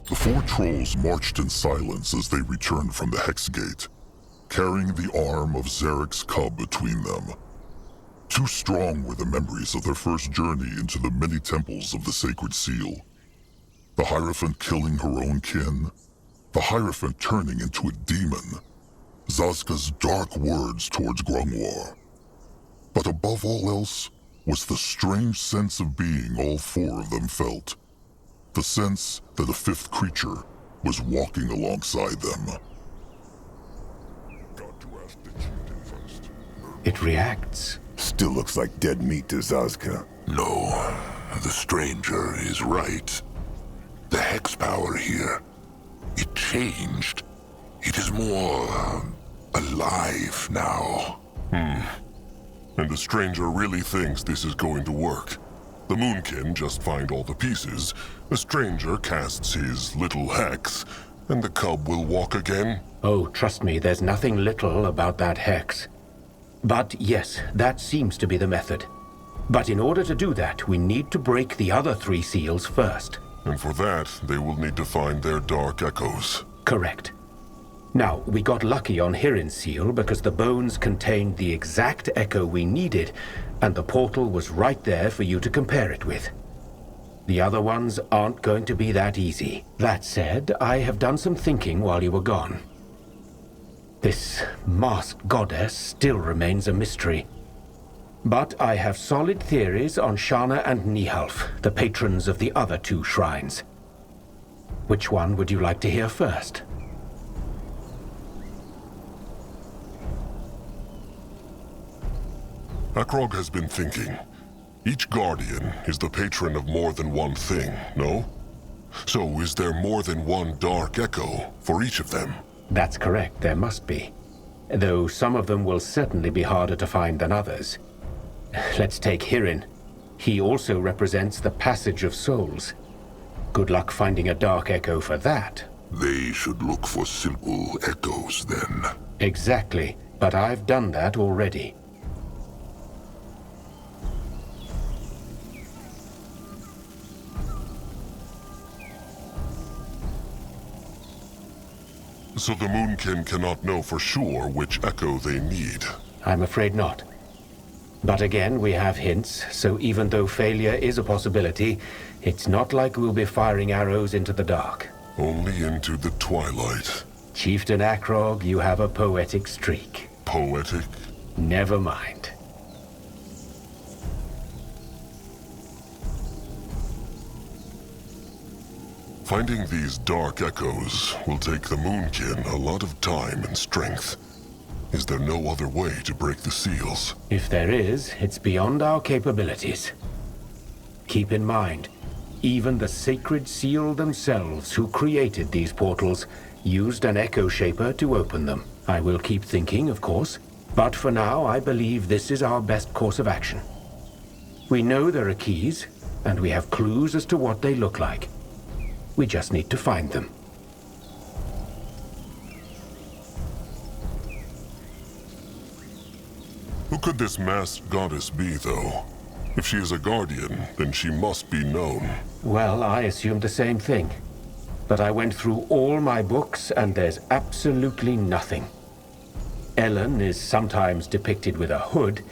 The four trolls marched in silence as they returned from the Hex Gate, carrying the arm of Zarek's cub between them. Too strong were the memories of their first journey into the many temples of the Sacred Seal. The Hierophant killing her own kin, the Hierophant turning into a demon, Zazka's dark words towards Grungwar. But above all else was the strange sense of being all four of them felt. The sense that a fifth creature was walking alongside them. Got to ask the chieftain first. It reacts. Still looks like dead meat to Zazka. No, the stranger is right. The hex power here, it changed. It is more alive now. And the stranger really thinks this is going to work. The Moonkin just find all the pieces, the stranger casts his little hex, and the cub will walk again? Oh, trust me, there's nothing little about that hex. But yes, that seems to be the method. But in order to do that, we need to break the other three seals first. And for that, they will need to find their dark echoes. Correct. Now, we got lucky on Hirin's seal because the bones contained the exact echo we needed, and the portal was right there for you to compare it with. The other ones aren't going to be that easy. That said, I have done some thinking while you were gone. This masked goddess still remains a mystery. But I have solid theories on Shana and Nihalf, the patrons of the other two shrines. Which one would you like to hear first? Akrog has been thinking. Each guardian is the patron of more than one thing, no? So is there more than one dark echo for each of them? That's correct, there must be. Though some of them will certainly be harder to find than others. Let's take Hirin. He also represents the passage of souls. Good luck finding a dark echo for that. They should look for simple echoes then. Exactly, but I've done that already. So the Moonkin cannot know for sure which echo they need. I'm afraid not. But again, we have hints, so even though failure is a possibility, it's not like we'll be firing arrows into the dark. Only into the twilight. Chieftain Akrog, you have a poetic streak. Poetic? Never mind. Finding these dark echoes will take the Moonkin a lot of time and strength. Is there no other way to break the seals? If there is, it's beyond our capabilities. Keep in mind, even the Sacred Seal themselves, who created these portals, used an echo shaper to open them. I will keep thinking, of course, but for now I believe this is our best course of action. We know there are keys, and we have clues as to what they look like. We just need to find them. Who could this masked goddess be, though? If she is a guardian, then she must be known. Well, I assumed the same thing. But I went through all my books, and there's absolutely nothing. Ellen is sometimes depicted with a hood,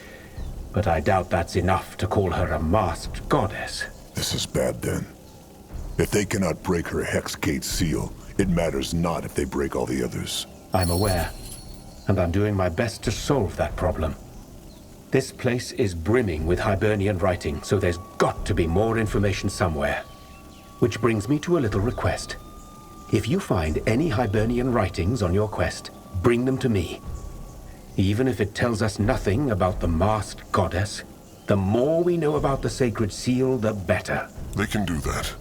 but I doubt that's enough to call her a masked goddess. This is bad then. If they cannot break her Hex Gate seal, it matters not if they break all the others. I'm aware, and I'm doing my best to solve that problem. This place is brimming with Hibernian writing, so there's got to be more information somewhere. Which brings me to a little request. If you find any Hibernian writings on your quest, bring them to me. Even if it tells us nothing about the masked goddess, the more we know about the Sacred Seal, the better. They can do that.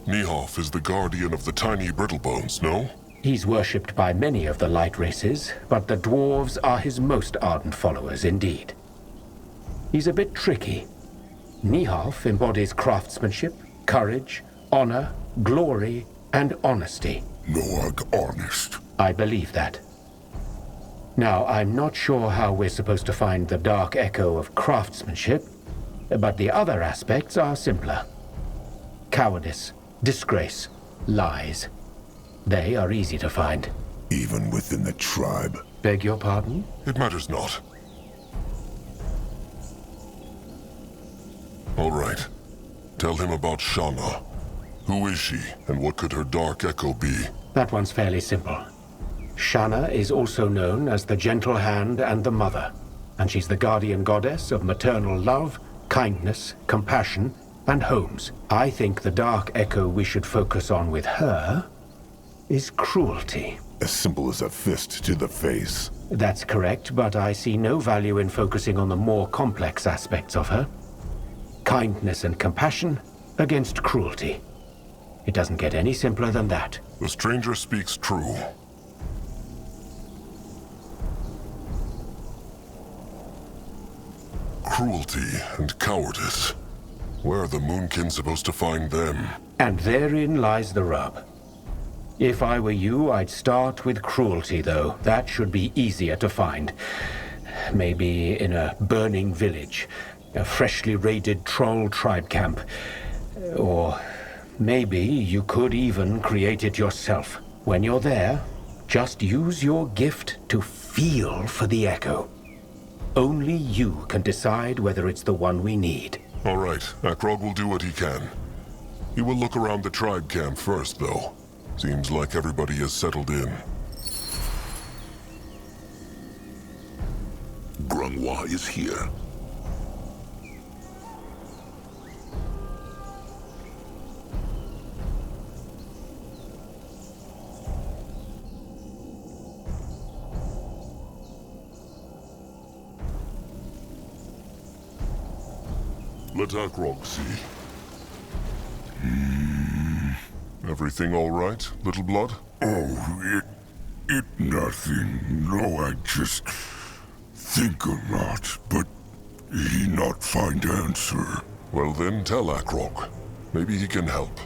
Nihalf is the guardian of the tiny Brittlebones, no? He's worshipped by many of the light races, but the dwarves are his most ardent followers indeed. He's a bit tricky. Nihalf embodies craftsmanship, courage, honor, glory, and honesty. Noag honest. I believe that. Now, I'm not sure how we're supposed to find the dark echo of craftsmanship, but the other aspects are simpler. Cowardice, disgrace, lies. They are easy to find. Even within the tribe. Beg your pardon? It matters not. All right. Tell him about Shauna. Who is she, and what could her dark echo be? That one's fairly simple. Shana is also known as the Gentle Hand and the Mother, and she's the guardian goddess of maternal love, kindness, compassion, and homes. I think the dark echo we should focus on with her is cruelty. As simple as a fist to the face. That's correct, but I see no value in focusing on the more complex aspects of her. Kindness and compassion against cruelty. It doesn't get any simpler than that. The stranger speaks true. Cruelty and cowardice. Where are the Moonkin supposed to find them? And therein lies the rub. If I were you, I'd start with cruelty, though. That should be easier to find. Maybe in a burning village, a freshly raided troll tribe camp. Or maybe you could even create it yourself. When you're there, just use your gift to feel for the echo. Only you can decide whether it's the one we need. All right, Akrog will do what he can. He will look around the tribe camp first, though. Seems like everybody has settled in. Grunwa is here. Let Akrog see. Everything all right, little blood? Oh, it nothing. No, I just think a lot, but he not find answer. Well then, tell Akrog. Maybe he can help.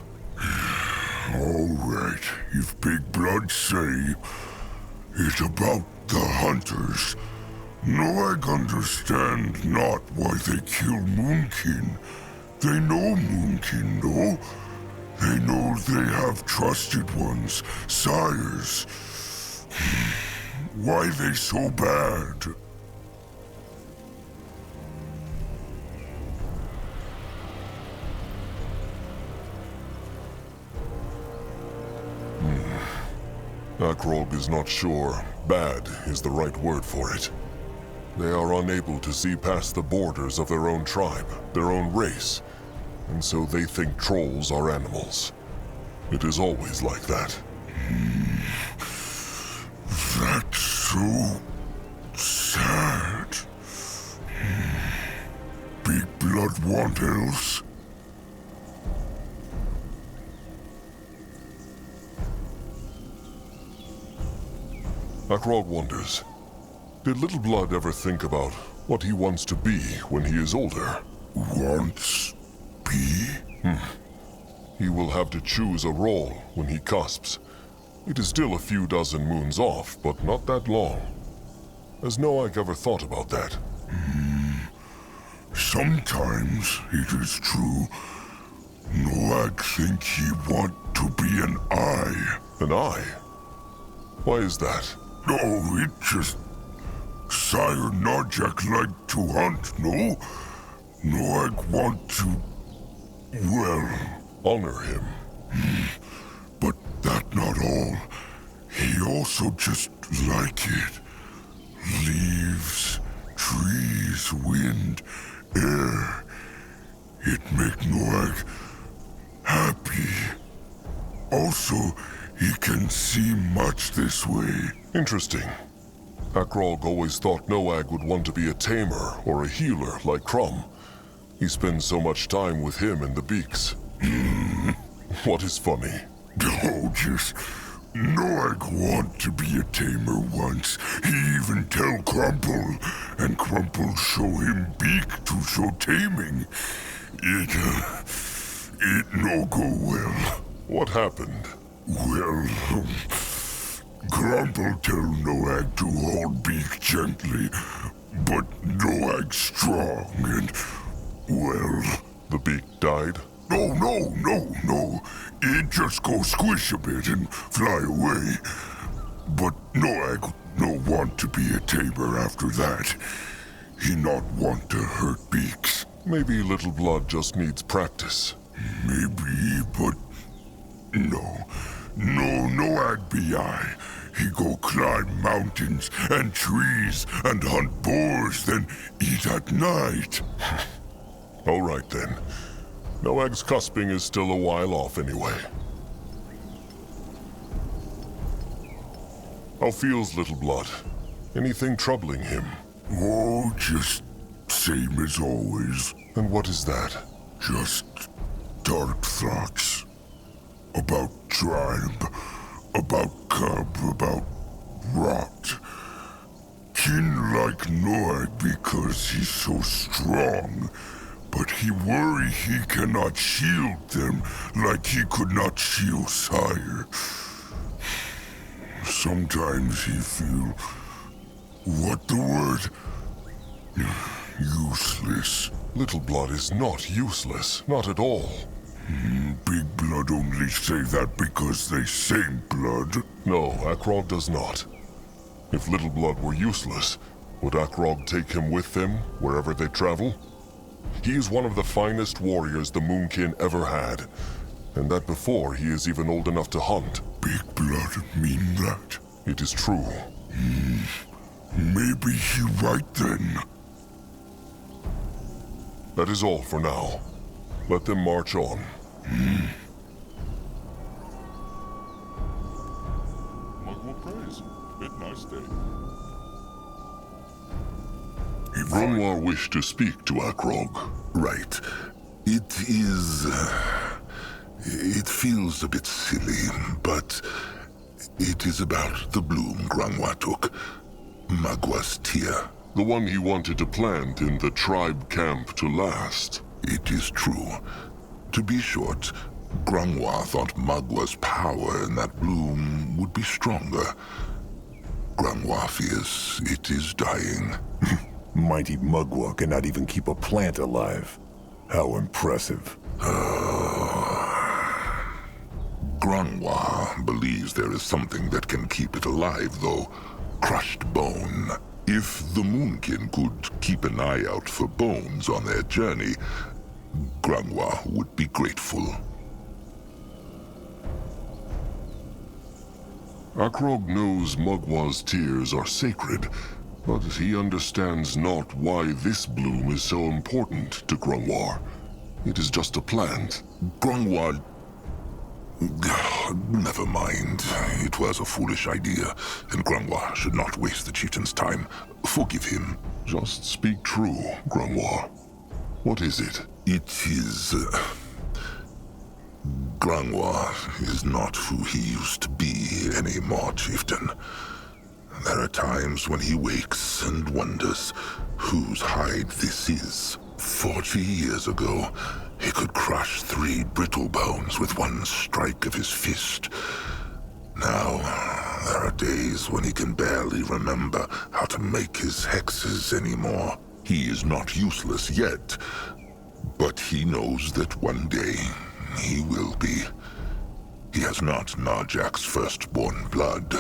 All right, if Big Blood say it about the hunters, no, I understand not why they kill Moonkin. They know Moonkin, no? They know they have trusted ones, sires. Why they so bad? Akrog is not sure. Bad is the right word for it. They are unable to see past the borders of their own tribe, their own race, and so they think trolls are animals. It is always like that. That's so sad. Big Blood want else? Akrog wonders, did Little Blood ever think about what he wants to be when he is older? Wants be? He will have to choose a role when he cusps. It is still a few dozen moons off, but not that long. Has Noak ever thought about that? Sometimes it is true. Noak think he want to be an eye. An eye? Why is that? No, it just... Sire Narjak like to hunt, no? Noak want to... well... Honor him. But that not all. He also just like it. Leaves, trees, wind, air. It make Noak happy. Also, he can see much this way. Interesting. Akrog always thought Noag would want to be a tamer or a healer like Crumb. He spends so much time with him and the beaks. What is funny? Oh, just... Noag want to be a tamer once. He even tell Crumple, and Crumple show him beak to show taming. It no go well. What happened? Well, Grumble tell Noag to hold Beak gently, but Noag's strong and, well... The beak died? No. It just go squish a bit and fly away. But Noag no want to be a tamer after that. He not want to hurt Beaks. Maybe Little Blood just needs practice. Maybe, but... No Noag be I. He go climb mountains and trees and hunt boars, then eat at night. All right then. Noag's cusping is still a while off anyway. How feels Little Blood? Anything troubling him? Oh, just same as always. And what is that? Just dark thoughts. About tribe, about cub, about rot. Kin like Noag because he's so strong, but he worry he cannot shield them like he could not shield Sire. Sometimes he feel... what the word? Useless. Little Blood is not useless, not at all. Big Blood only say that because they same blood. No, Akrog does not. If Little Blood were useless, would Akrog take him with them wherever they travel? He is one of the finest warriors the Moonkin ever had, and that before he is even old enough to hunt. Big Blood mean that? It is true. Maybe he right then. That is all for now. Let them march on. Mugwell praise. Bit nice day. Grunwar wished to speak to Akrog. Right. It is... it feels a bit silly, but... it is about the bloom Grunwar took. Magwa's tear. The one he wanted to plant in the tribe camp to last. It is true. To be short, Grunwar thought Magwa's power in that bloom would be stronger. Grunwar fears it is dying. Mighty Mugwa cannot even keep a plant alive. How impressive. Grunwar believes there is something that can keep it alive, though. Crushed bone. If the Moonkin could keep an eye out for bones on their journey, Grunwar would be grateful. Akrog knows Mugwa's tears are sacred, but he understands not why this bloom is so important to Grunwar. It is just a plant. Grunwar... never mind. It was a foolish idea, and Grunwar should not waste the chieftain's time. Forgive him. Just speak true, Grunwar. What is it? It is... Grunwar is not who he used to be anymore, chieftain. There are times when he wakes and wonders whose hide this is. 40 years ago, he could crush 3 brittle bones with one strike of his fist. Now, there are days when he can barely remember how to make his hexes anymore. He is not useless yet, but he knows that one day he will be. He has not Narjak's firstborn blood,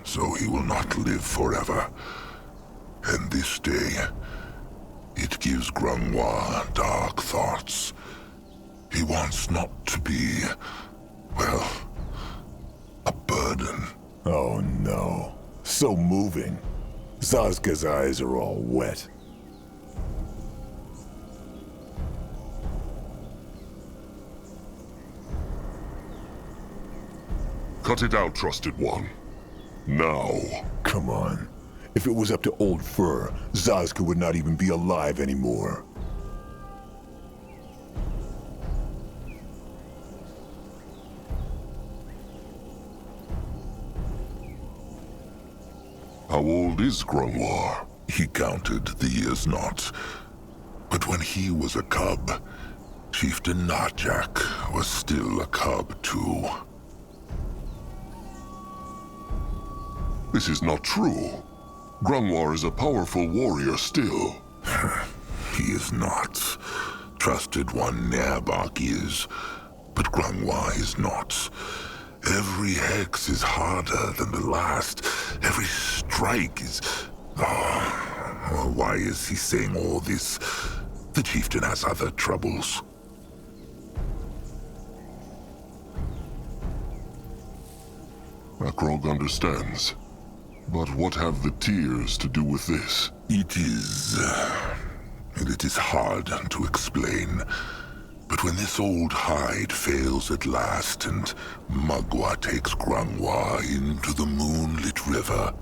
so he will not live forever. And this day, it gives Grunwar dark thoughts. He wants not to be, well, a burden. Oh no. So moving. Zazka's eyes are all wet. Cut it out, Trusted One. Now. Come on. If it was up to Old Fur, Zazka would not even be alive anymore. How old is Grunwar? He counted the years not. But when he was a cub, Chieftain Narjak was still a cub too. This is not true. Grungwar is a powerful warrior still. He is not. Trusted one Nerbach is, but Grungwar is not. Every hex is harder than the last. Every strike is... Oh, why is he saying all this? The chieftain has other troubles. Akrog understands. But what have the tears to do with this? It is hard to explain. But when this old hide fails at last and Magua takes Grungwar into the moonlit river,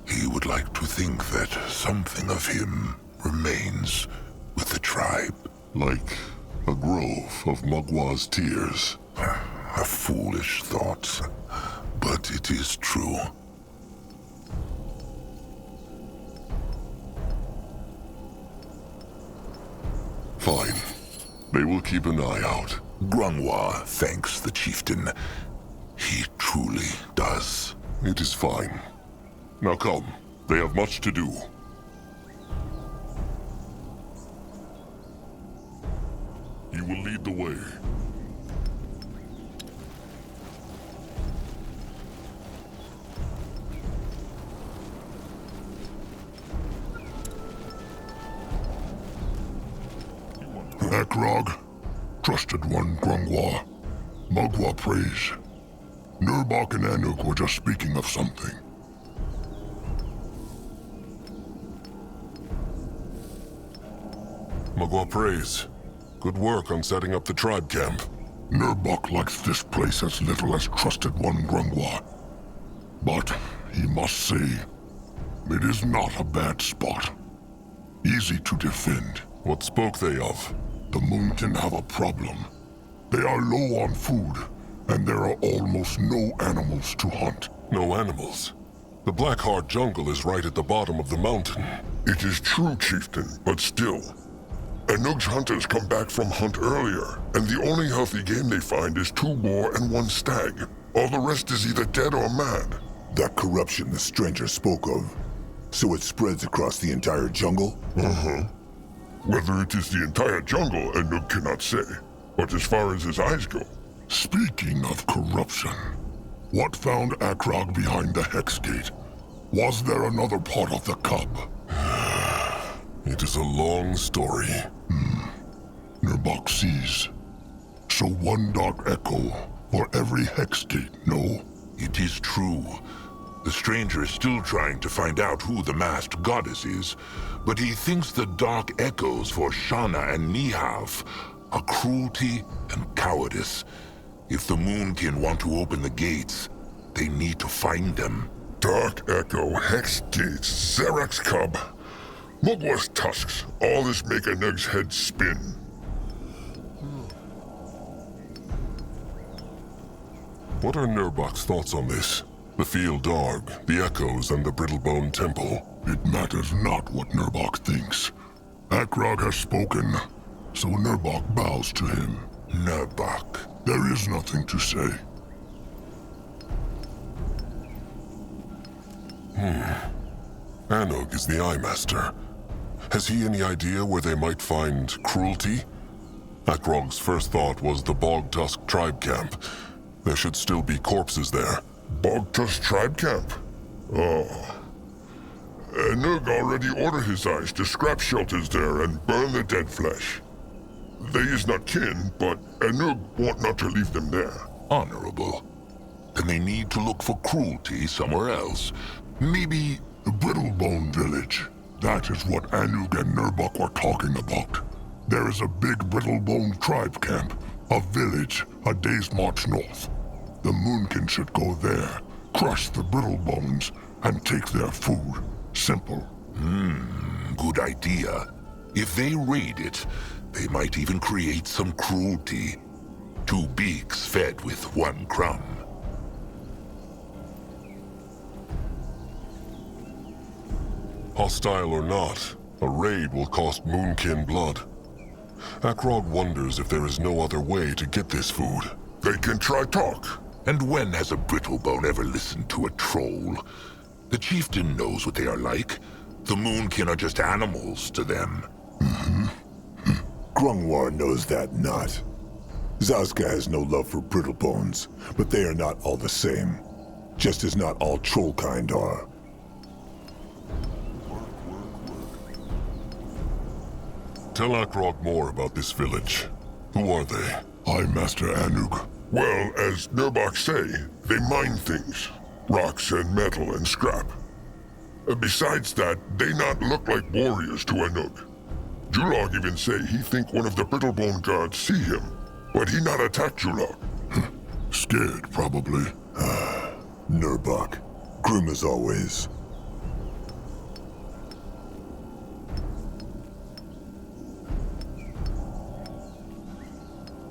he would like to think that something of him remains with the tribe. Like a grove of Magwa's tears. A foolish thought, but it is true. Fine. They will keep an eye out. Grungwar thanks the chieftain. He truly does. It is fine. Now come. They have much to do. You will lead the way. Akrog, trusted one Grungwar. Magua prays. Nerbach and Anuk were just speaking of something. Magua prays. Good work on setting up the tribe camp. Nerbach likes this place as little as trusted one Grungwar. But he must say, it is not a bad spot. Easy to defend. What spoke they of? The Moonkin have a problem. They are low on food, and there are almost no animals to hunt. No animals. The Blackheart jungle is right at the bottom of the mountain. It is true, chieftain, but still. Anug's hunters come back from hunt earlier, and the only healthy game they find is 2 boar and 1 stag. All the rest is either dead or mad. That corruption the stranger spoke of. So it spreads across the entire jungle? Uh-huh. Whether it is the entire jungle, Anug cannot say. But as far as his eyes go... Speaking of corruption, what found Akrog behind the Hex Gate? Was there another part of the cub? It is a long story. Nerbach sees. So one dark echo for every Hex Gate, no? It is true. The stranger is still trying to find out who the masked goddess is, but he thinks the dark echoes for Shana and Nihav are cruelty and cowardice. If the Moonkin want to open the gates, they need to find them. Dark Echo, Hex Gates, Xerax Cub. Mugwa's tusks. All this make Anug's head spin. What are Nerbach's thoughts on this? The Field Darg, the Echoes, and the Brittlebone Temple. It matters not what Nerbach thinks. Akrog has spoken, so Nerbach bows to him. Nerbach. There is nothing to say. Anug is the Eye Master. Has he any idea where they might find cruelty? Akrog's first thought was the Bog Tusk tribe camp. There should still be corpses there. Bog Tusk tribe camp? Oh. Anug already ordered his eyes to scrap shelters there and burn the dead flesh. They is not kin, but Anug want not to leave them there. Honorable. Then they need to look for cruelty somewhere else. Maybe... The Brittlebone village. That is what Anug and Nerbach were talking about. There is a big Brittlebone tribe camp. A village a day's march north. The Moonkin should go there, crush the Brittlebones, and take their food. Simple. Good idea. If they raid it, they might even create some cruelty. 2 beaks fed with 1 crumb. Hostile or not, a raid will cost Moonkin blood. Akrog wonders if there is no other way to get this food. They can try talk. And when has a brittlebone ever listened to a troll? The chieftain knows what they are like. The Moonkin are just animals to them. Grungwar knows that not. Zazka has no love for brittlebones, but they are not all the same. Just as not all troll kind are. Tell Akrog more about this village. Who are they? I'm Master Anug. Well, as Nurbok say, they mine things. Rocks and metal and scrap. Besides that, they not look like warriors to Anug. Julog even say he think one of the Brittlebone gods see him, but he not attack Julog. Scared, probably. Nurbok. Grim as always.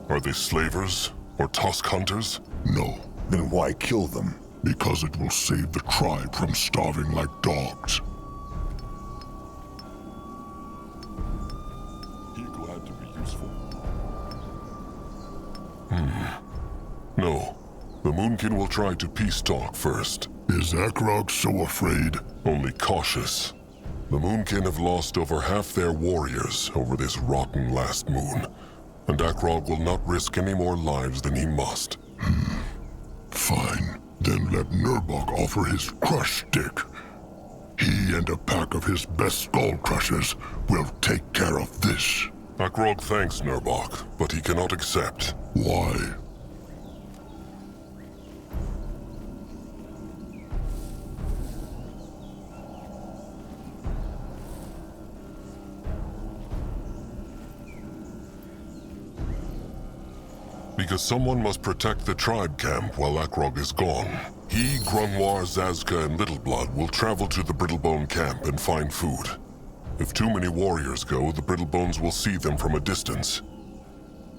Are they slavers? Or tusk hunters? No, Then why kill them? because it will save the tribe from starving like dogs. He glad to be useful. No. The Moonkin will try to peace talk first. Is Akrog so afraid? Only cautious. The Moonkin have lost over half their warriors over this rotten last moon. And Akrog will not risk any more lives than he must. Fine. Then let Nurbok offer his crush stick. He and a pack of his best skull crushers will take care of this. Akrog thanks Nurbok, but he cannot accept. Why? Because someone must protect the tribe camp while Akrog is gone. He, Grungwar, Zazka, and Littleblood will travel to the Brittlebone camp and find food. If too many warriors go, the Brittlebones will see them from a distance.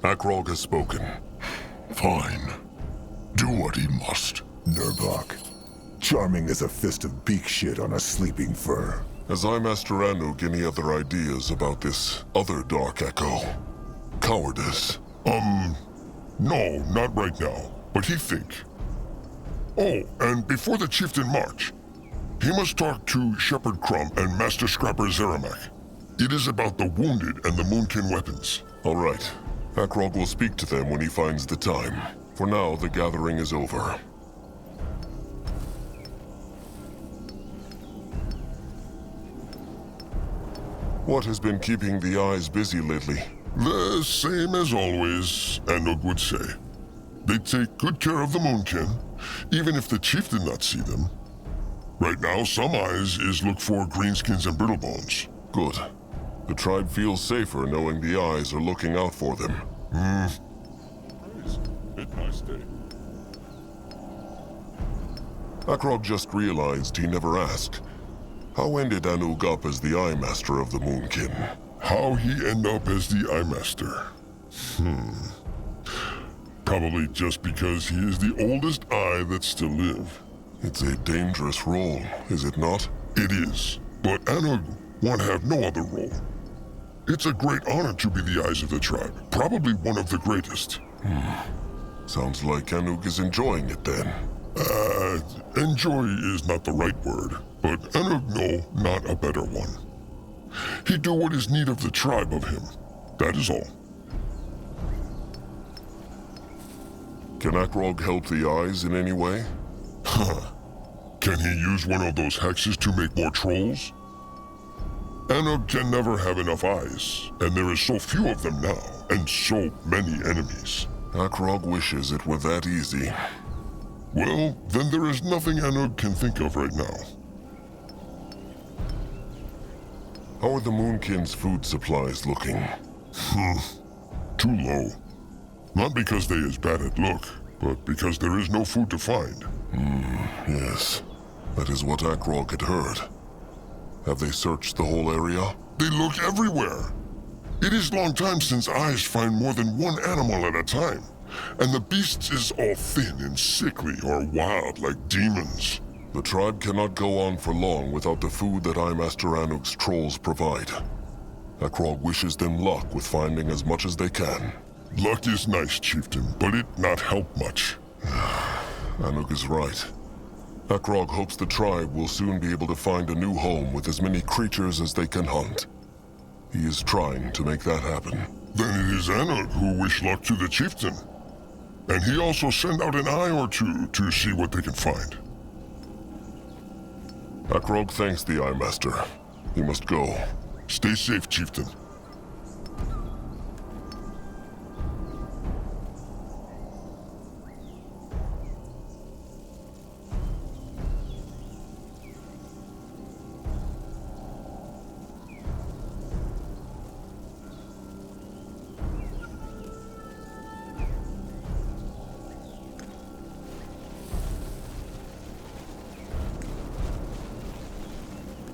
Akrog has spoken. Fine. Do what he must. Nurbok. Charming as a fist of beak shit on a sleeping fur. Has I, Master Anug, any other ideas about this other Dark Echo? Cowardice. No, not right now, but he think. Oh, and before the chieftain march, he must talk to Shepherd Crumb and Master Scrapper Zeramak. It is about the wounded and the Moonkin weapons. All right. Akrog will speak to them when he finds the time. For now, the gathering is over. What has been keeping the eyes busy lately? The same as always, Anug would say. They take good care of the Moonkin, even if the chief did not see them. Right now, some eyes is look for greenskins and brittlebones. Good. The tribe feels safer knowing the eyes are looking out for them. Nice day. Akrog just realized he never asked. How ended Anug up as the Eye Master of the Moonkin? How he end up as the Eye Master? Probably just because he is the oldest eye that still live. It's a dangerous role, is it not? It is, but Anug won't have no other role. It's a great honor to be the eyes of the tribe, probably one of the greatest. Sounds like Anug is enjoying it then. Enjoy is not the right word, but Anug know not a better one. He do what is need of the tribe of him. That is all. Can Akrog help the eyes in any way? Can he use one of those hexes to make more trolls? Anug can never have enough eyes, and there is so few of them now, and so many enemies. Akrog wishes it were that easy. Well, then there is nothing Anug can think of right now. How are the Moonkin's food supplies looking? Too low. Not because they is bad at look, but because there is no food to find. Yes, that is what Akrog had heard. Have they searched the whole area? They look everywhere. It is long time since eyes find more than one animal at a time, and the beasts is all thin and sickly or wild like demons. The tribe cannot go on for long without the food that Eye Master Anug's trolls provide. Akrog wishes them luck with finding as much as they can. Luck is nice, chieftain, but it not help much. Anuk is right. Akrog hopes the tribe will soon be able to find a new home with as many creatures as they can hunt. He is trying to make that happen. Then it is Anuk who wish luck to the chieftain. And he also sent out an eye or two to see what they can find. Akrog thanks the Eye Master. He must go. Stay safe, chieftain.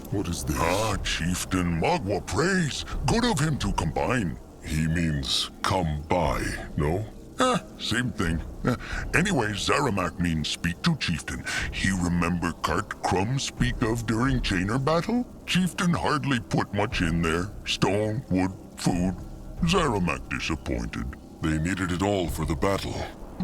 What is this? Ah, Chieftain Magua prays. Good of him to combine. He means come by, no? Same thing. Anyway, Zaramak means speak to Chieftain. He remember Cart Crumb speak of during Chainer battle? Chieftain hardly put much in there. Stone, wood, food. Zaramak disappointed. They needed it all for the battle.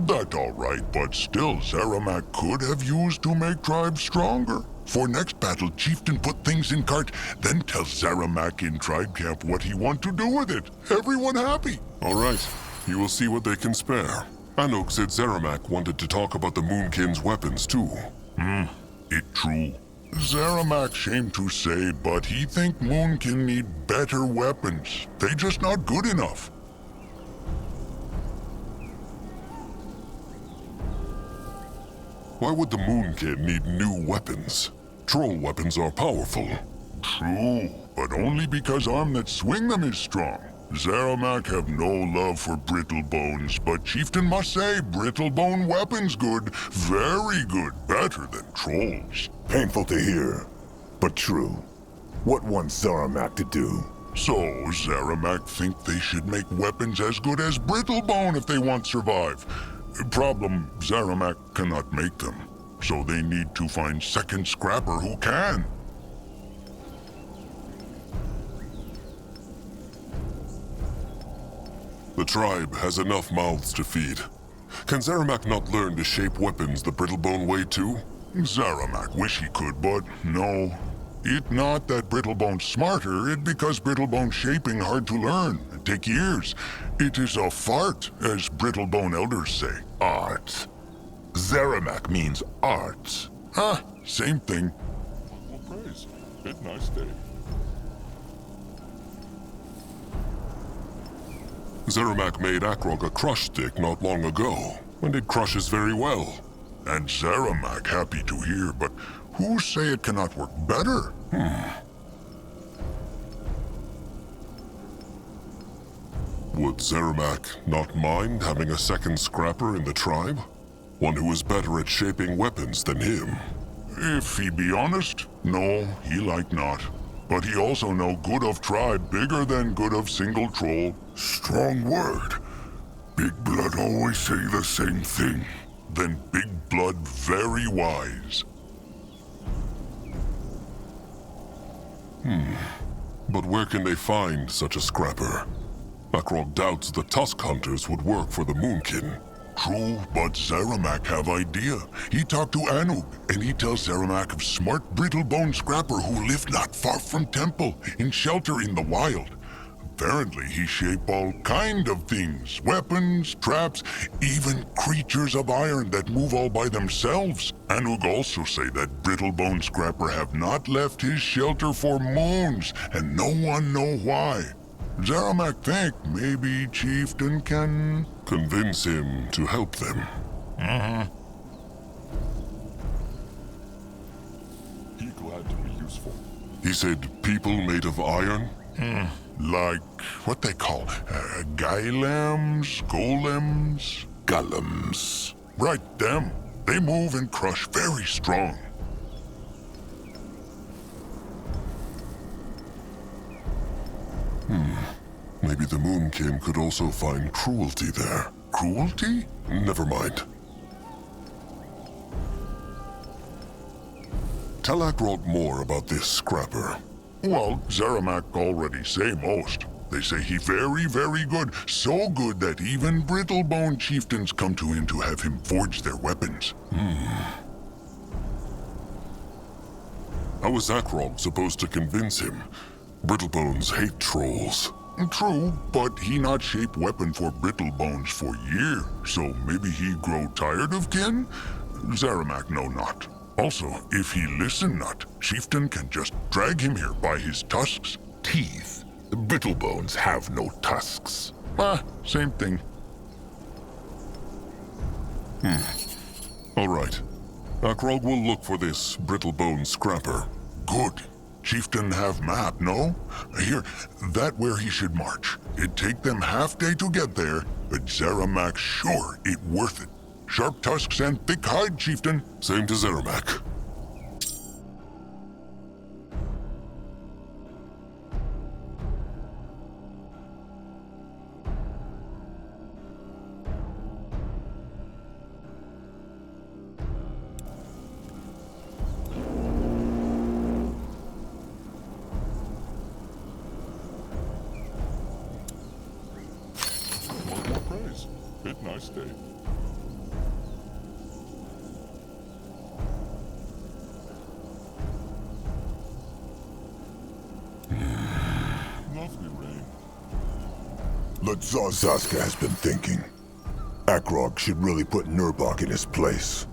That all right, but still Zaramak could have used to make tribes stronger. For next battle, Chieftain put things in cart, then tell Zaramak in tribe camp what he want to do with it. Everyone happy. All right. You will see what they can spare. Anuk said Zaramak wanted to talk about the Moonkin's weapons, too. It true. Zaramak shame to say, but he think Moonkin need better weapons. They just not good enough. Why would the Moonkin need new weapons? Troll weapons are powerful. True, but only because arm that swing them is strong. Zaramak have no love for brittle bones, but Chieftain must say brittle bone weapons good, very good, better than trolls. Painful to hear, but true. What wants Zaramak to do? So, Zaramak think they should make weapons as good as brittle bone if they want survive. Problem, Zaramak cannot make them, so they need to find second scrapper who can. The tribe has enough mouths to feed. Can Zaramak not learn to shape weapons the Brittlebone way too? Zaramak wish he could, but no. It not that Brittlebone's smarter, it because Brittlebone shaping hard to learn, and take years. It is a fart, as Brittlebone elders say. Art. Zaramak means art. Same thing. Well, praise. Bit nice day. Zaramak made Akrog a crush stick not long ago, and it crushes very well. And Zaramak happy to hear, but who say it cannot work better? Would Zaramak not mind having a second scrapper in the tribe? One who is better at shaping weapons than him. If he be honest, no, he like not. But he also know good of tribe bigger than good of single troll. Strong word. Big Blood always say the same thing. Then Big Blood very wise. But where can they find such a scrapper? Akrog doubts the Tusk Hunters would work for the Moonkin. True, but Zaramak have idea. He talk to Anug, and he tells Zaramak of smart brittle-bone scrapper who live not far from temple, in shelter in the wild. Apparently he shape all kind of things, weapons, traps, even creatures of iron that move all by themselves. Anug also say that brittle-bone scrapper have not left his shelter for moons, and no one know why. Zaramak think maybe Chieftain can... Convince him to help them. He glad to be useful. He said people made of iron? Like what they call golems, golems? Golems. Right, them. They move and crush very strong. Maybe the Moonkin could also find cruelty there. Cruelty? Never mind. Tell Akrog more about this scrapper. Well, Zaramak already say most. They say he very, very good. So good that even brittle-boned chieftains come to him to have him forge their weapons. How was Akrog supposed to convince him? Brittlebones hate trolls. True, but he not shape weapon for brittlebones for year, so maybe he grow tired of kin? Zaramak know not. Also, if he listen not, chieftain can just drag him here by his tusks. Teeth. Brittlebones have no tusks. Same thing. All right. Akrog will look for this brittlebone scrapper. Good. Chieftain have map, no? Here, that where he should march. It take them half day to get there, but Zaramak sure it worth it. Sharp tusks and thick hide, chieftain. Same to Zeramak. More praise. Bit nice day. Lovely rain. Zaska has been thinking. Akrog should really put Nurbok in his place.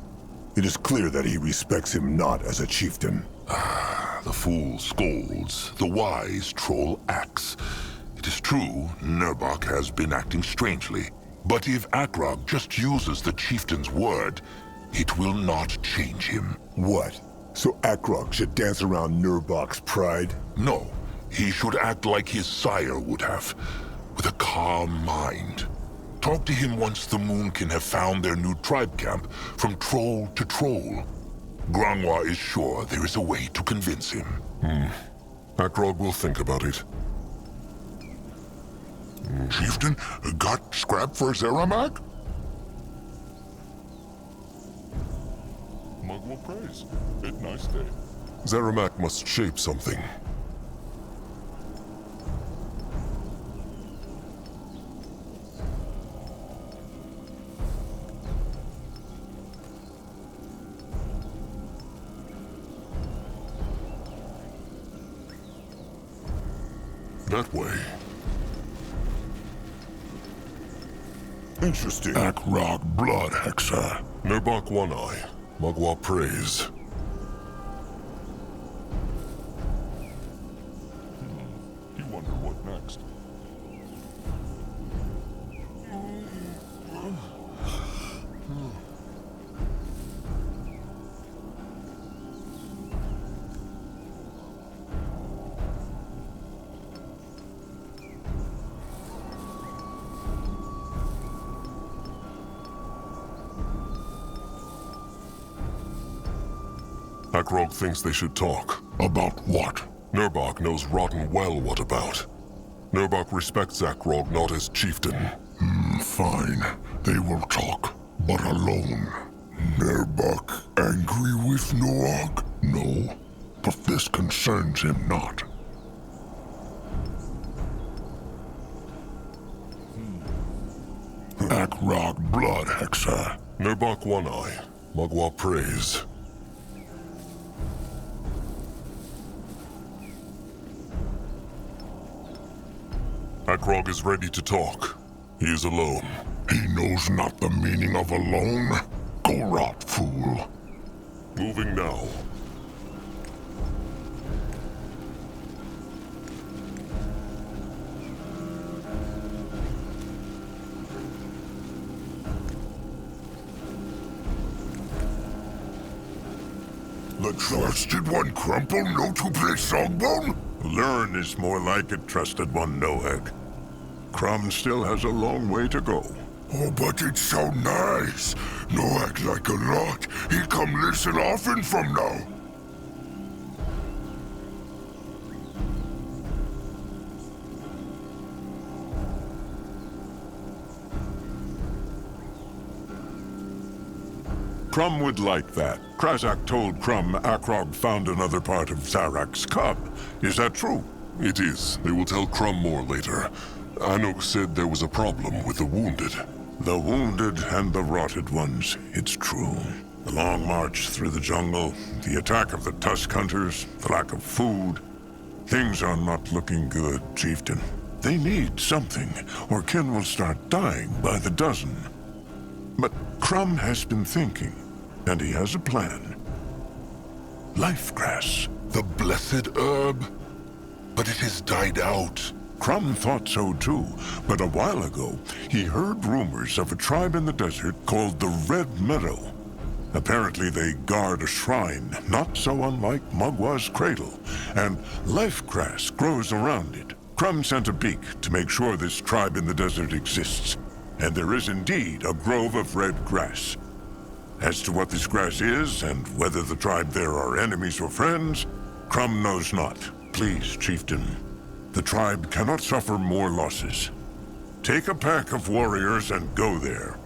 It is clear that he respects him not as a chieftain. The fool scolds, the wise troll acts. It is true, Nurbok has been acting strangely. But if Akrog just uses the chieftain's word, it will not change him. What? So Akrog should dance around Nurbok's pride? No, he should act like his sire would have, with a calm mind. Talk to him once the Moonkin have found their new tribe camp, from troll to troll. Grangwa is sure there is a way to convince him. Akrog will think about it. Chieftain, got scrap for Zaramak? Mug will praise. Bit nice day. Zeramak must shape something. That way. Interesting. Akrog blood hexa. Nurbok One Eye. Mugwa praise. You wonder what next? Akrog thinks they should talk. About what? Nurbok knows rotten well what about. Nurbok respects Akrog not as chieftain. Fine. They will talk, but alone. Nurbok angry with Noog? No, but this concerns him not. Akrog blood hexa. Nurbok One Eye. Mugwa praise. Akrog is ready to talk. He is alone. He knows not the meaning of alone. Go rot, fool. Moving now. The trusted one crumple, no to play songbone? Learn is more like it, trusted one, Noeg. Crumb still has a long way to go. Oh, but it's so nice. No act like a lot. He come listen often from now. Crumb would like that. Krazak told Crumb Akrog found another part of Zarak's cub. Is that true? It is. They will tell Crumb more later. Anuk said there was a problem with the wounded. The wounded and the rotted ones, it's true. The long march through the jungle, the attack of the Tusk Hunters, the lack of food. Things are not looking good, Chieftain. They need something, or kin will start dying by the dozen. But Crumb has been thinking, and he has a plan. Life grass. The blessed herb? But it has died out. Crumb thought so too, but a while ago, he heard rumors of a tribe in the desert called the Red Meadow. Apparently they guard a shrine, not so unlike Mugwa's cradle, and life grass grows around it. Crumb sent a beak to make sure this tribe in the desert exists, and there is indeed a grove of red grass. As to what this grass is, and whether the tribe there are enemies or friends, Crumb knows not. Please, Chieftain. The tribe cannot suffer more losses. Take a pack of warriors and go there.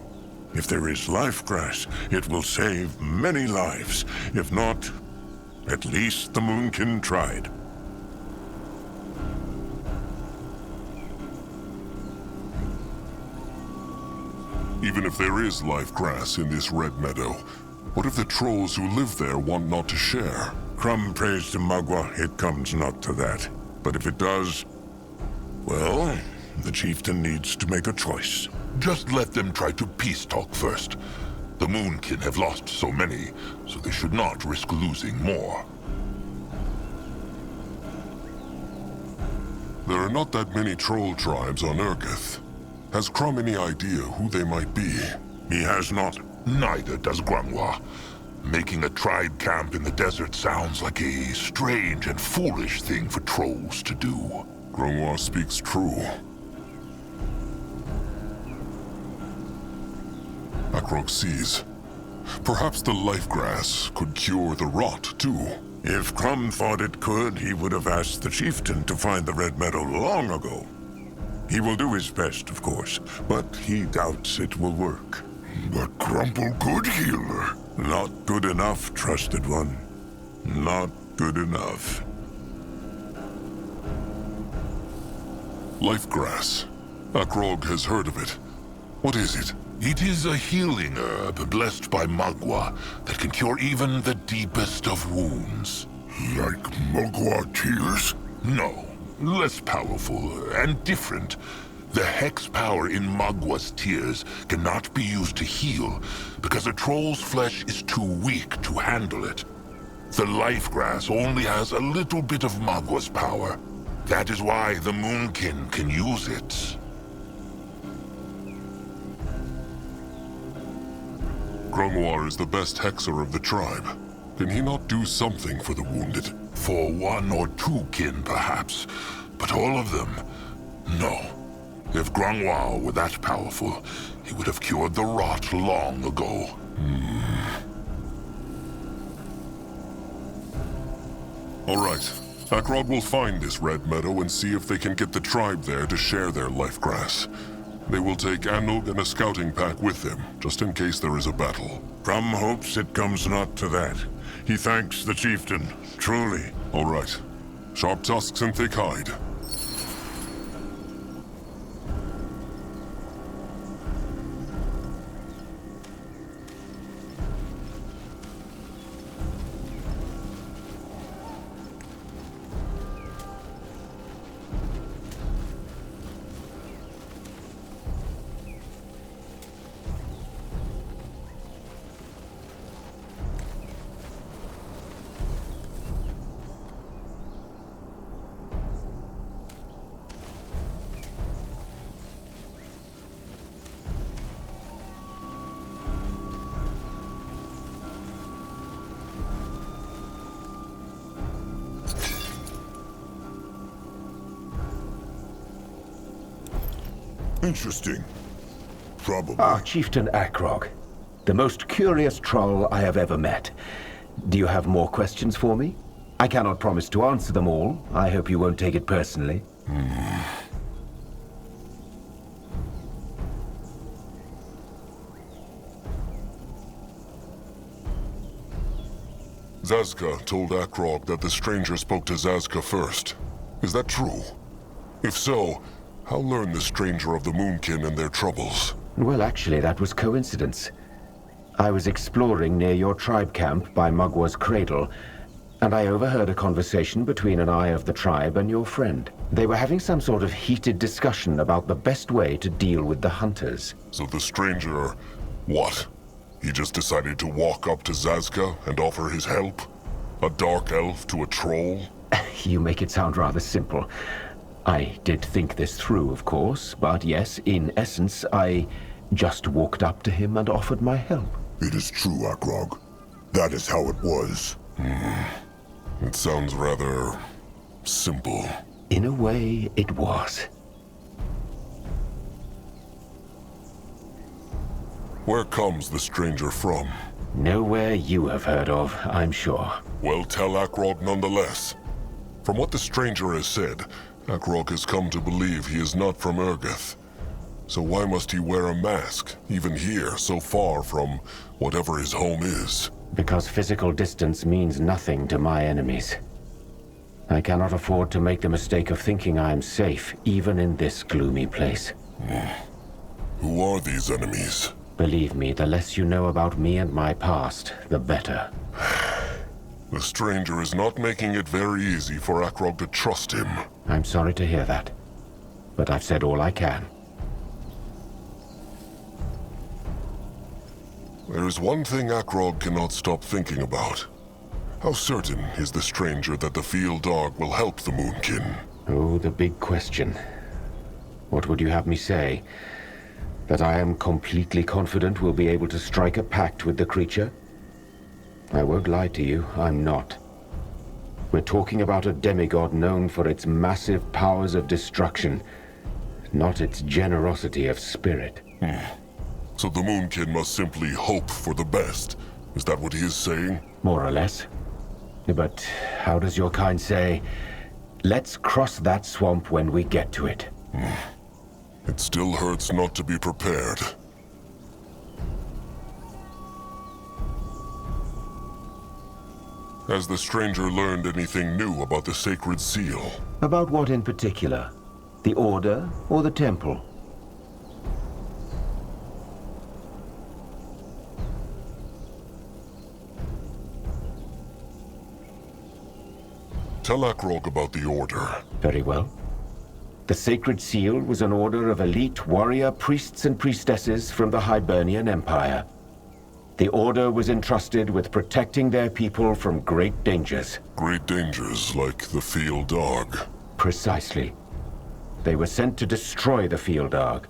If there is life grass, it will save many lives. If not, at least the Moonkin tried. Even if there is life grass in this red meadow, what if the trolls who live there want not to share? Crumb prays to Mugwa, it comes not to that. But if it does, well, the chieftain needs to make a choice. Just let them try to peace talk first. The Moonkin have lost so many, so they should not risk losing more. There are not that many troll tribes on Urgith. Has Crumb any idea who they might be? He has not. Neither does Grangwa. Making a tribe camp in the desert sounds like a strange and foolish thing for trolls to do. Grangwa speaks true. Akrog sees. Perhaps the life grass could cure the rot, too. If Crumb thought it could, he would have asked the chieftain to find the Red Meadow long ago. He will do his best, of course, but he doubts it will work. But Crumple could heal her. Not good enough, trusted one. Not good enough. Life grass. Akrog has heard of it. What is it? It is a healing herb blessed by Mugwa that can cure even the deepest of wounds. Like Mugwa tears? No, less powerful and different. The hex power in Mugwa's tears cannot be used to heal because a troll's flesh is too weak to handle it. The life grass only has a little bit of Mugwa's power. That is why the Moonkin can use it. Grungwar is the best hexer of the tribe. Can he not do something for the wounded? For one or two kin, perhaps. But all of them, no. If Grungwar were that powerful, he would have cured the rot long ago. All right. Akrog will find this red meadow and see if they can get the tribe there to share their life grass. They will take Anug and a scouting pack with them, just in case there is a battle. Crumb hopes it comes not to that. He thanks the chieftain, truly. All right. Sharp tusks and thick hide. Interesting. Probably. Ah, Chieftain Akrog. The most curious troll I have ever met. Do you have more questions for me? I cannot promise to answer them all. I hope you won't take it personally. Zazka told Akrog that the stranger spoke to Zazka first. Is that true? If so, how learned the stranger of the Moonkin and their troubles? Well, actually, that was coincidence. I was exploring near your tribe camp by Mugwa's cradle, and I overheard a conversation between an eye of the tribe and your friend. They were having some sort of heated discussion about the best way to deal with the hunters. So the stranger... what? He just decided to walk up to Zazka and offer his help? A dark elf to a troll? You make it sound rather simple. I did think this through, of course, but yes, in essence, I just walked up to him and offered my help. It is true, Akrog. That is how it was. It sounds rather... simple. In a way, it was. Where comes the stranger from? Nowhere you have heard of, I'm sure. Well, tell Akrog nonetheless. From what the stranger has said, Akrog has come to believe he is not from Urgeth. So why must he wear a mask, even here, so far from whatever his home is? Because physical distance means nothing to my enemies. I cannot afford to make the mistake of thinking I am safe, even in this gloomy place. Who are these enemies? Believe me, the less you know about me and my past, the better. The stranger is not making it very easy for Akrog to trust him. I'm sorry to hear that, but I've said all I can. There is one thing Akrog cannot stop thinking about. How certain is the stranger that the field dog will help the Moonkin? Oh, the big question. What would you have me say? That I am completely confident we'll be able to strike a pact with the creature? I won't lie to you, I'm not. We're talking about a demigod known for its massive powers of destruction, not its generosity of spirit. So the Moonkin must simply hope for the best. Is that what he is saying? More or less. But how does your kind say, let's cross that swamp when we get to it? It still hurts not to be prepared. Has the stranger learned anything new about the Sacred Seal? About what in particular? The Order or the Temple? Tell Akrog about the Order. Very well. The Sacred Seal was an order of elite warrior priests and priestesses from the Hibernian Empire. The Order was entrusted with protecting their people from great dangers. Great dangers like the field dog. Precisely. They were sent to destroy the field dog.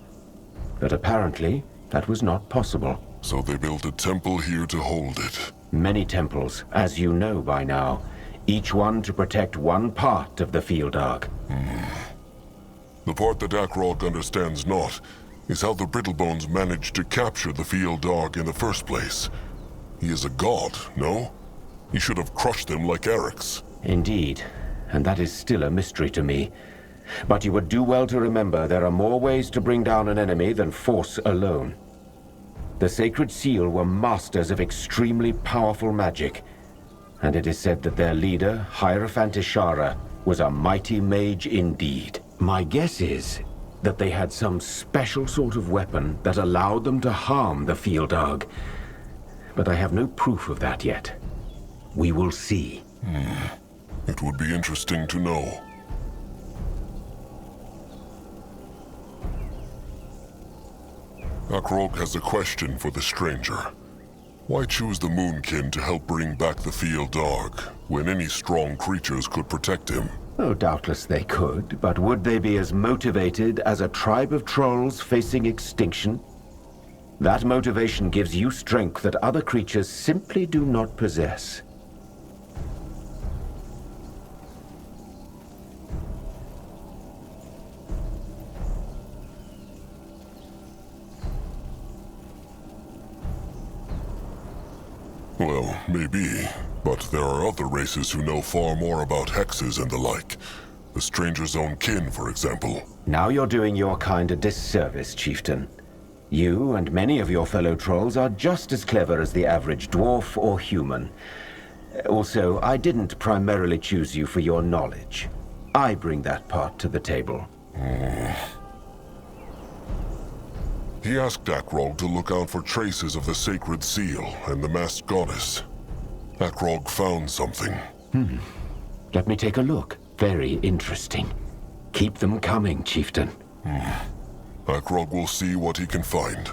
But apparently, that was not possible. So they built a temple here to hold it. Many temples, as you know by now, each one to protect one part of the field dog. The part that Akrog understands not is how the Brittlebones managed to capture the field dog in the first place. He is a god, no? He should have crushed them like Eric's. Indeed, and that is still a mystery to me. But you would do well to remember there are more ways to bring down an enemy than force alone. The Sacred Seal were masters of extremely powerful magic, and it is said that their leader, Hierophant Ishara, was a mighty mage indeed. My guess is that they had some special sort of weapon that allowed them to harm the field dog. But I have no proof of that yet. We will see. It would be interesting to know. Akrog has a question for the stranger. Why choose the Moonkin to help bring back the field dog, when any strong creatures could protect him? Oh, doubtless they could, but would they be as motivated as a tribe of trolls facing extinction? That motivation gives you strength that other creatures simply do not possess. Well, maybe. But there are other races who know far more about hexes and the like. The stranger's own kin, for example. Now you're doing your kind a disservice, Chieftain. You and many of your fellow trolls are just as clever as the average dwarf or human. Also, I didn't primarily choose you for your knowledge. I bring that part to the table. He asked Akrog to look out for traces of the sacred seal and the masked goddess. Akrog found something. Let me take a look. Very interesting. Keep them coming, Chieftain. Akrog will see what he can find.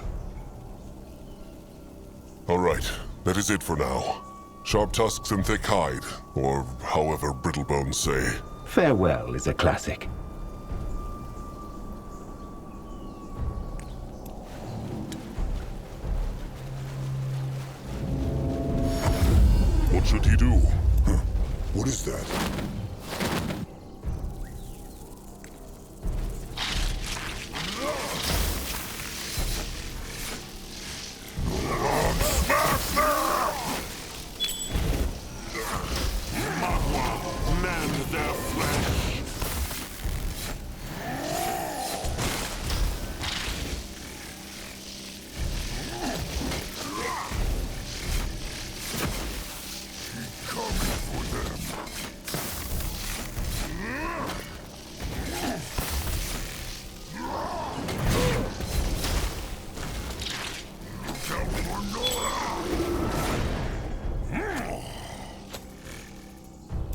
All right, that is it for now. Sharp tusks and thick hide, or however Brittlebones say. Farewell is a classic. What should he do? What is that?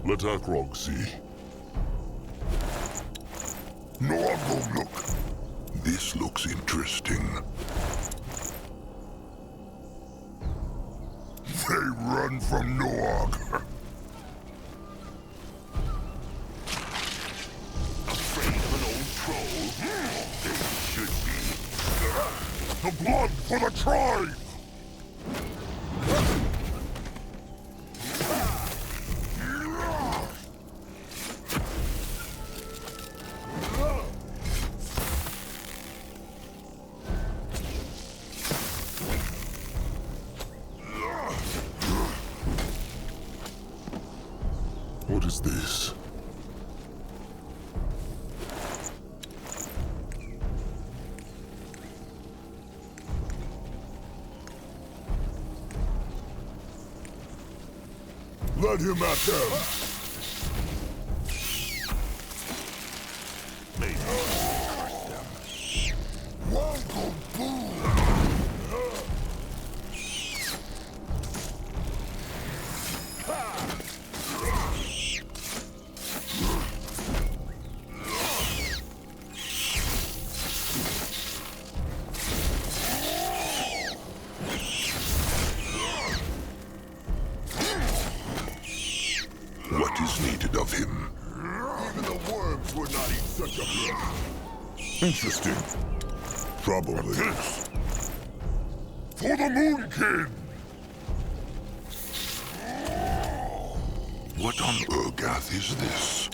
Let Akrog see. Noah, go look. This looks interesting. They run from Noah. Afraid of an old troll? They should be. The blood for the tribe! What is this? Let him at them! Maybe curse them. Won't go boom! What is needed of him? Even the worms would not eat such a beast. Interesting. Probably. This! For the Moon King! What on Urgath is this?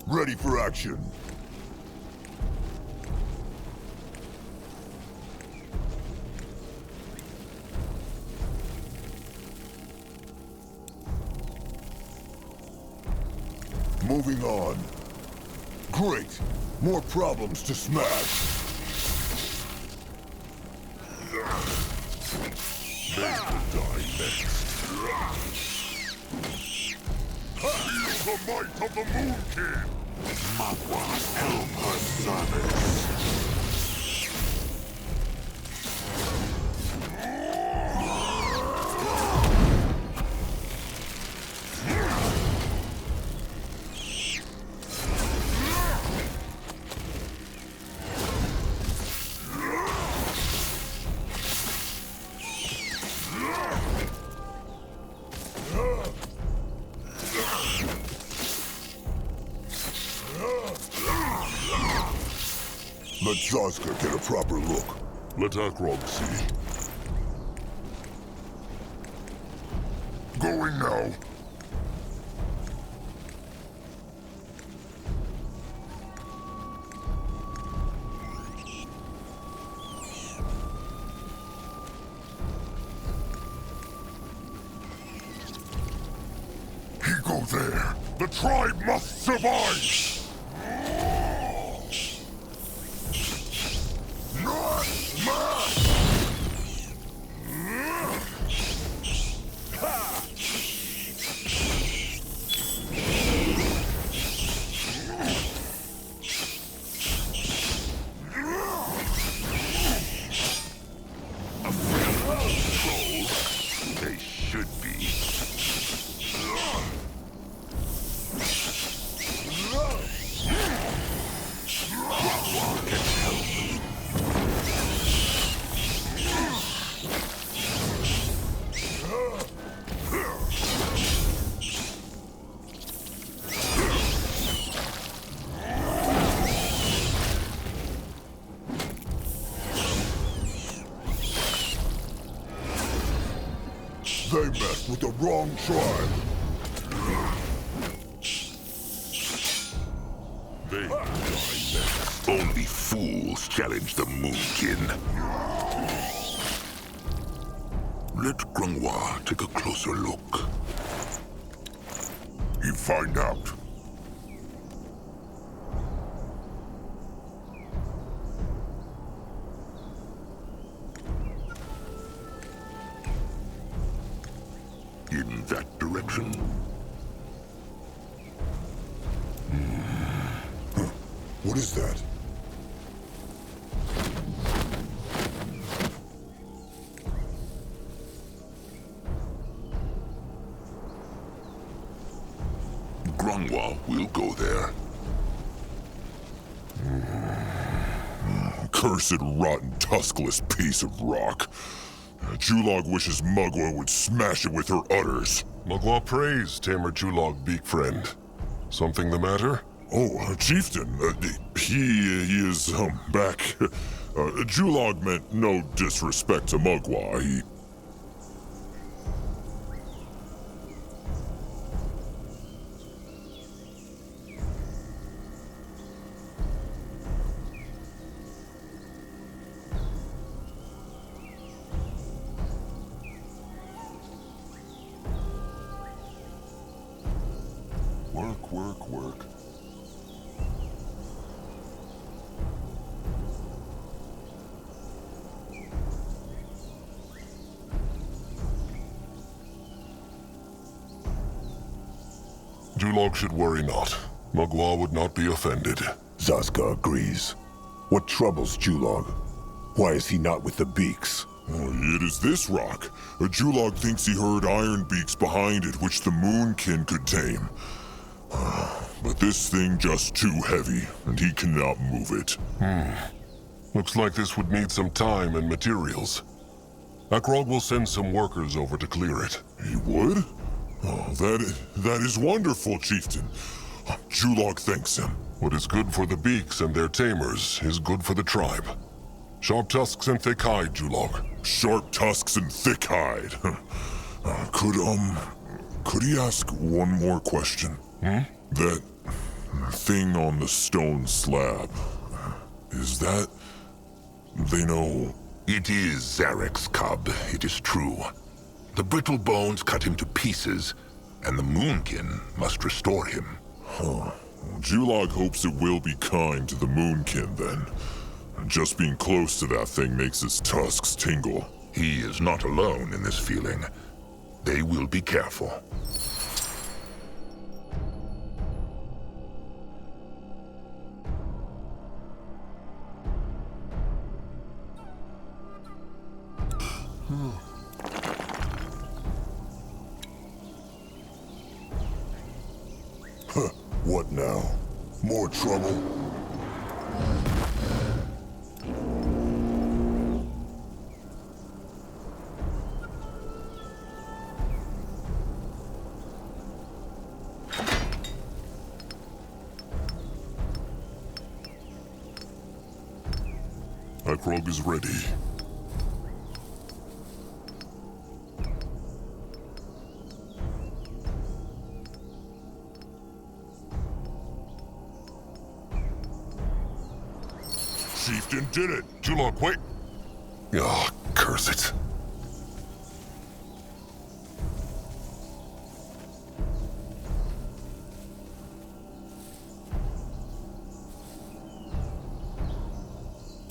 Ready for action. Moving on. Great! More problems to smash. They will die next. Feel the might of the Moonkin! Magua, help her service. Let Zaska get a proper look. Let Akrog see. Going now. He go there. The tribe must survive. They should be. They messed with the wrong tribe. They die next. Only fools challenge the Moonkin. Let Grungwa take a closer look. You find out. In that direction. What is that? Grungwa will go there. Cursed, rotten, tuskless piece of rock. Julog wishes Mugwa would smash it with her udders. Mugwa prays, Tamer Julog, beak friend. Something the matter? Oh, Chieftain, he is, back. Julog meant no disrespect to Mugwa. He... Work. Julog should worry not. Mugwa would not be offended. Zaska agrees. What troubles Julog? Why is he not with the beaks? It is this rock. Julog thinks he heard iron beaks behind it which the Moonkin could tame. But this thing just too heavy, and he cannot move it. Looks like this would need some time and materials. Akrog will send some workers over to clear it. He would? Oh, that is wonderful, Chieftain. Julog thanks him. What is good for the beaks and their tamers is good for the tribe. Sharp tusks and thick hide, Julog. Sharp tusks and thick hide. Could he ask one more question? That Thing on the stone slab. Is that... They know... It is Zarek's cub, it is true. The brittle bones cut him to pieces, and the Moonkin must restore him. Julag hopes it will be kind to the Moonkin, then. Just being close to that thing makes his tusks tingle. He is not alone in this feeling. They will be careful. What now? More trouble? Akrog is ready. Chieftain did it! Julag, wait! Ah, curse it.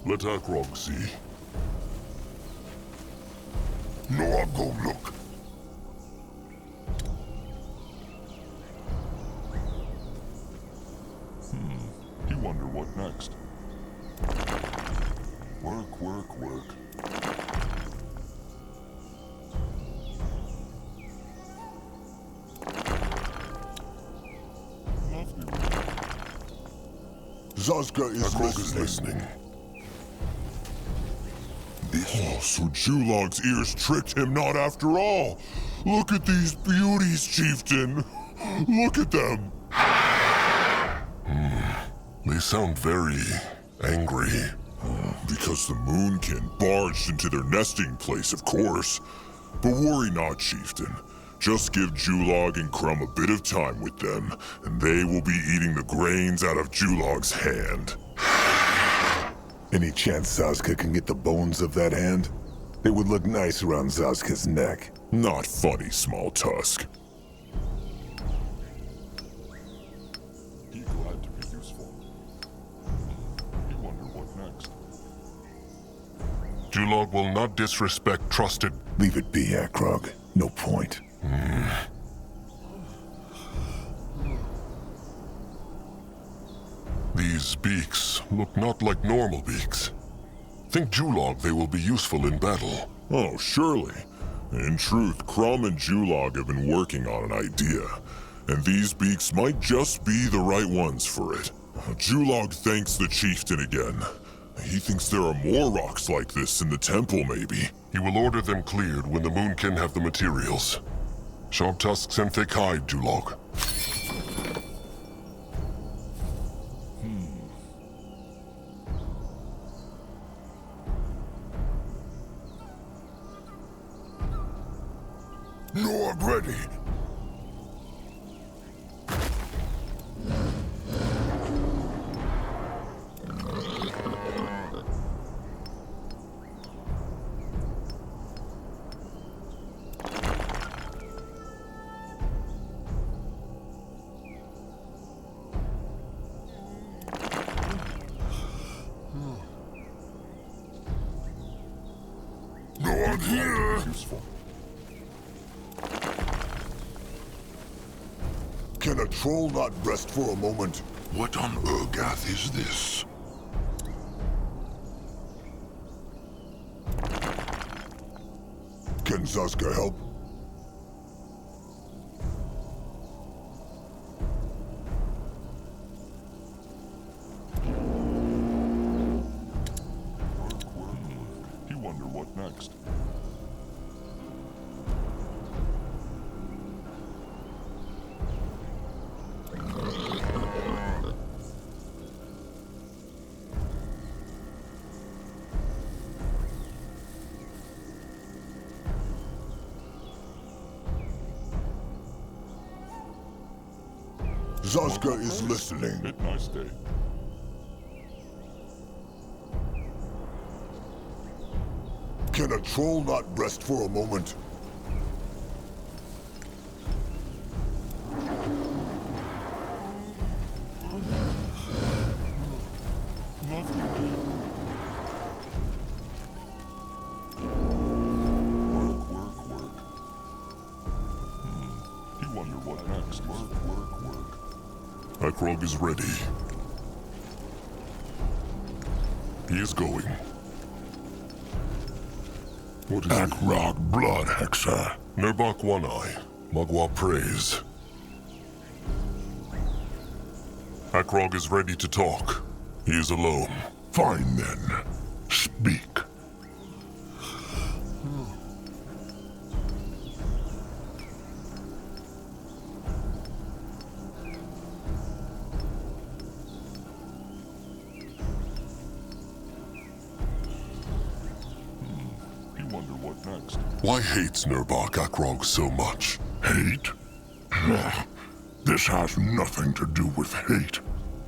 Let Akrog see. No, I'll go look. You wonder what next. Work, work, work. Zaska is Akrog is listening. Oh, so Julog's ears tricked him not after all. Look at these beauties, chieftain. Look at them. They sound very angry. Because the Moonkin barged into their nesting place, of course. But worry not, chieftain. Just give Julag and Crumb a bit of time with them, and they will be eating the grains out of Julog's hand. Any chance Zaska can get the bones of that hand? It would look nice around Zaska's neck. Not funny, small tusk. He glad to be useful. You wonder what next. Julag will not disrespect trusted. Leave it be, Akrog. No point. These beaks look not like normal beaks. Think Julag they will be useful in battle. Oh, surely. In truth, Crumb and Julag have been working on an idea, and these beaks might just be the right ones for it. Julag thanks the chieftain again. He thinks there are more rocks like this in the temple, maybe. He will order them cleared when the Moonkin have the materials. Sharp tusks and thick hide, Julag. No, I'm ready. No, I'm here. Useful. Can a troll not rest for a moment? What on Urgath is this? Can Zaska help? You wonder what next. Zaska is listening. It nice day. Can a troll not rest for a moment? Akrog is ready. He is going. What is Akrog blood, Hexa. Nurbok One Eye. Magua praise. Akrog is ready to talk. He is alone. Fine then. Speak. Why hates Nurbok Akrog so much? Hate? This has nothing to do with hate.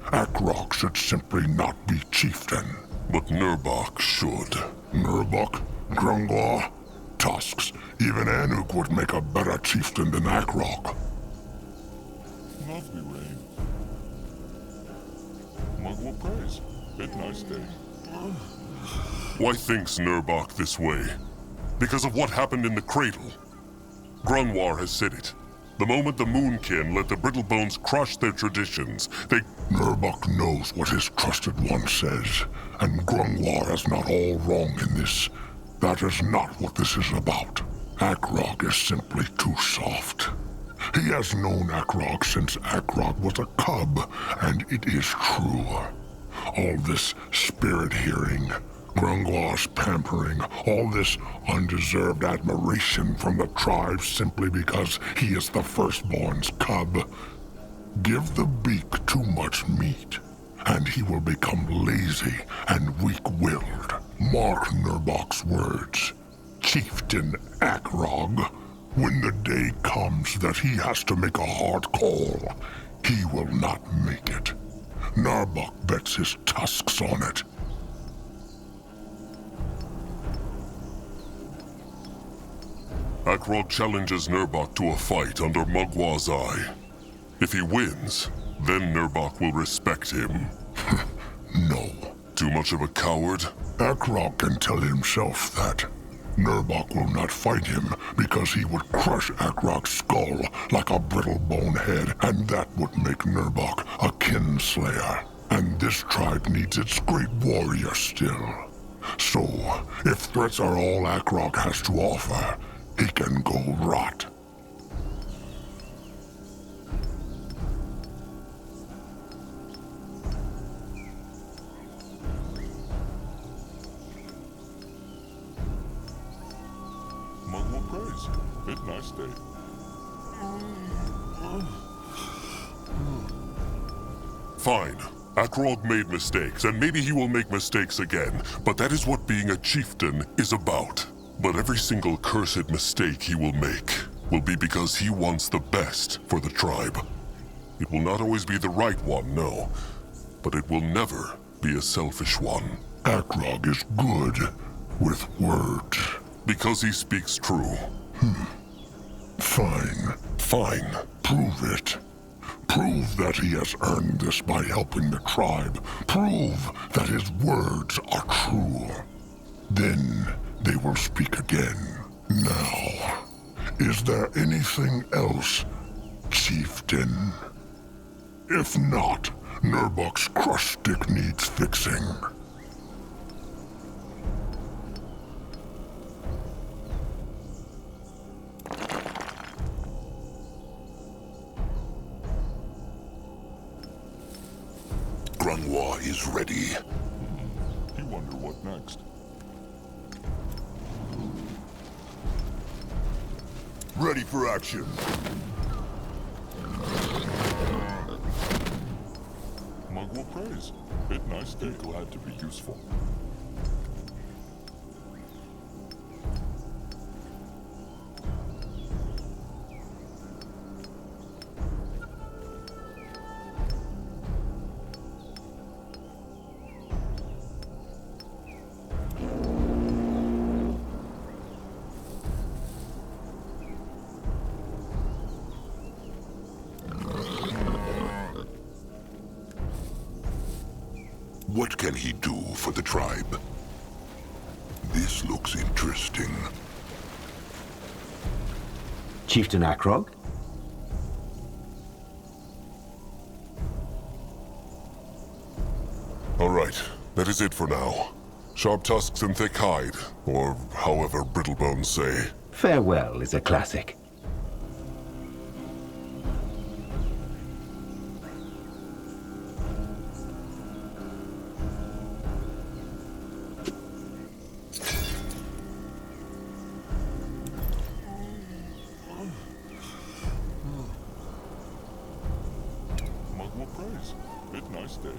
Akrog should simply not be chieftain. But Nurbok should. Nurbok, Grunglaw, Tusks, even Anuk would make a better chieftain than Akrog. Lovely rain. Mugwell praise. It nice day. Why thinks Nurbok this way? Because of what happened in the cradle. Grunwar has said it. The moment the Moonkin let the Brittlebones crush their traditions, they... Nurbok knows what his trusted one says, and Grungwar is not all wrong in this. That is not what this is about. Akrog is simply too soft. He has known Akrog since Akrog was a cub, and it is true. All this spirit hearing, Grungwar's pampering, all this undeserved admiration from the tribe simply because he is the firstborn's cub. Give the beak too much meat, and he will become lazy and weak-willed. Mark Nurbok's words. Chieftain Akrog, when the day comes that he has to make a hard call, he will not make it. Nurbok bets his tusks on it. Akrog challenges Nurbok to a fight under Mugwa's eye. If he wins, then Nurbok will respect him. No. Too much of a coward? Akrog can tell himself that. Nurbok will not fight him because he would crush Akrog's skull like a brittle bone head, and that would make Nurbok a kinslayer. And this tribe needs its great warrior still. So, if threats are all Akrog has to offer, he can go rot. Mugwell praise. It nice day. Fine. Akrog made mistakes, and maybe he will make mistakes again, but that is what being a chieftain is about. But every single cursed mistake he will make will be because he wants the best for the tribe. It will not always be the right one, no, but it will never be a selfish one. Akrog is good with words. Because he speaks true. Fine. Fine. Prove it. Prove that he has earned this by helping the tribe. Prove that his words are true. Then they will speak again. Now, is there anything else, Chieftain? If not, Nurbok's crush stick needs fixing. Grunwar is ready. You wonder what next. Ready for action. Mugwell praise. It nice day. Glad to be useful. What can he do for the tribe? This looks interesting. Chieftain Akrog? All right, that is it for now. Sharp tusks and thick hide, or however Brittlebones say. Farewell is a classic. Mug will praise. It's nice day.